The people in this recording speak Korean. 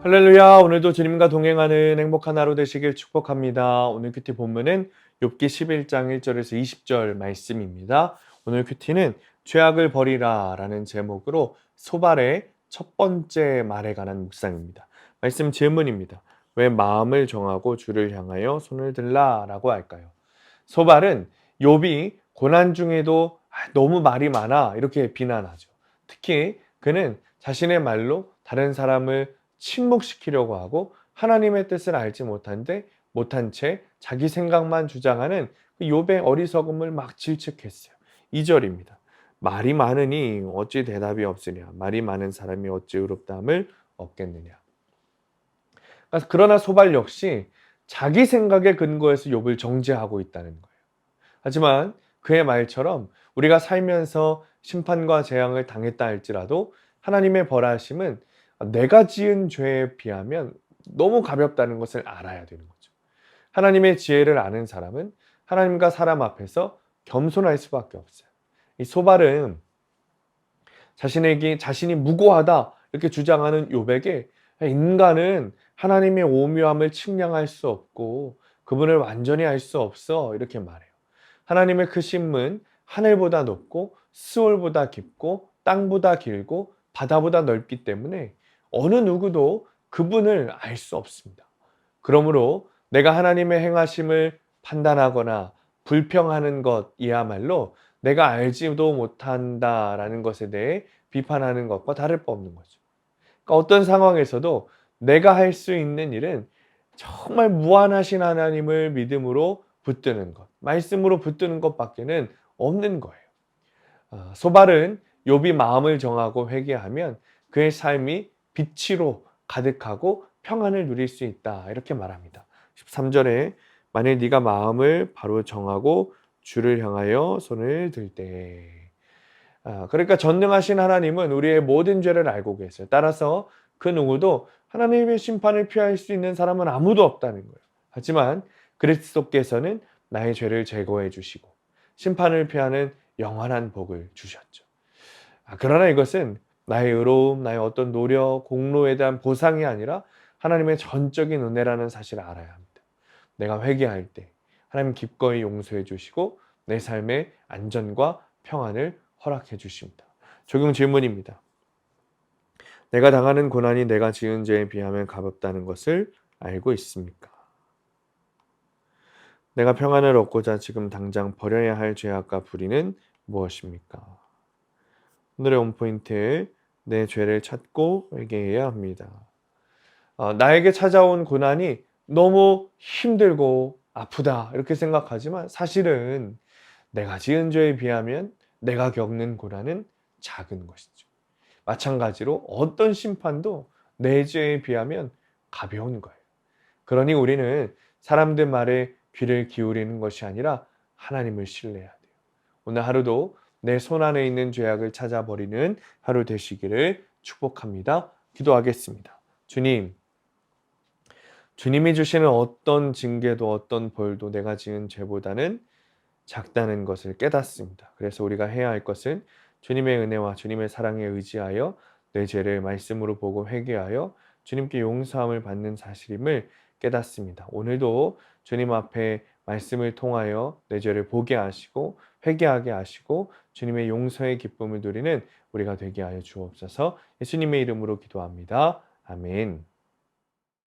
할렐루야. 오늘도 주님과 동행하는 행복한 하루 되시길 축복합니다. 오늘 큐티 본문은 욥기 11장 1절에서 20절 말씀입니다. 오늘 큐티는 죄악을 버리라 라는 제목으로 소발의 첫 번째 말에 관한 묵상입니다. 말씀 질문입니다. 왜 마음을 정하고 주를 향하여 손을 들라 라고 할까요? 소발은 욥이 고난 중에도 너무 말이 많아 이렇게 비난하죠. 특히 그는 자신의 말로 다른 사람을 침묵시키려고 하고 하나님의 뜻을 알지 못한 채 자기 생각만 주장하는 그 욥의 어리석음을 막 질책했어요. 2절입니다. 말이 많으니 어찌 대답이 없으냐. 말이 많은 사람이 어찌 의롭다함을 얻겠느냐. 그러나 소발 역시 자기 생각에 근거해서 욥을 정죄하고 있다는 거예요. 하지만 그의 말처럼 우리가 살면서 심판과 재앙을 당했다 할지라도 하나님의 벌하심은 내가 지은 죄에 비하면 너무 가볍다는 것을 알아야 되는 거죠. 하나님의 지혜를 아는 사람은 하나님과 사람 앞에서 겸손할 수밖에 없어요. 이 소발은 자신이 무고하다 이렇게 주장하는 욥에게 인간은 하나님의 오묘함을 측량할 수 없고 그분을 완전히 알 수 없어 이렇게 말해요. 하나님의 크심은 하늘보다 높고 스월보다 깊고 땅보다 길고 바다보다 넓기 때문에 어느 누구도 그분을 알 수 없습니다. 그러므로 내가 하나님의 행하심을 판단하거나 불평하는 것이야말로 내가 알지도 못한다라는 것에 대해 비판하는 것과 다를 바 없는 거죠. 그러니까 어떤 상황에서도 내가 할 수 있는 일은 정말 무한하신 하나님을 믿음으로 붙드는 것, 말씀으로 붙드는 것밖에는 없는 거예요. 소발은 욥이 마음을 정하고 회개하면 그의 삶이 빛으로 가득하고 평안을 누릴 수 있다 이렇게 말합니다. 13절에 만일 네가 마음을 바로 정하고 주를 향하여 손을 들 때, 그러니까 전능하신 하나님은 우리의 모든 죄를 알고 계세요. 따라서 그 누구도 하나님의 심판을 피할 수 있는 사람은 아무도 없다는 거예요. 하지만 그리스도께서는 나의 죄를 제거해 주시고 심판을 피하는 영원한 복을 주셨죠. 그러나 이것은 나의 의로움, 나의 어떤 노력, 공로에 대한 보상이 아니라 하나님의 전적인 은혜라는 사실을 알아야 합니다. 내가 회개할 때 하나님 기꺼이 용서해 주시고 내 삶의 안전과 평안을 허락해 주십니다. 적용 질문입니다. 내가 당하는 고난이 내가 지은 죄에 비하면 가볍다는 것을 알고 있습니까? 내가 평안을 얻고자 지금 당장 버려야 할 죄악과 불의는 무엇입니까? 오늘의 원포인트, 내 죄를 찾고 회개해야 합니다. 나에게 찾아온 고난이 너무 힘들고 아프다 이렇게 생각하지만 사실은 내가 지은 죄에 비하면 내가 겪는 고난은 작은 것이죠. 마찬가지로 어떤 심판도 내 죄에 비하면 가벼운 거예요. 그러니 우리는 사람들 말에 귀를 기울이는 것이 아니라 하나님을 신뢰해야 돼요. 오늘 하루도 내 손 안에 있는 죄악을 찾아버리는 하루 되시기를 축복합니다. 기도하겠습니다. 주님이 주시는 어떤 징계도 어떤 벌도 내가 지은 죄보다는 작다는 것을 깨닫습니다. 그래서 우리가 해야 할 것은 주님의 은혜와 주님의 사랑에 의지하여 내 죄를 말씀으로 보고 회개하여 주님께 용서함을 받는 사실임을 깨닫습니다. 오늘도 주님 앞에 말씀을 통하여 내 죄를 보게 하시고 회개하게 하시고 주님의 용서의 기쁨을 누리는 우리가 되게 하여 주옵소서. 예수님의 이름으로 기도합니다. 아멘.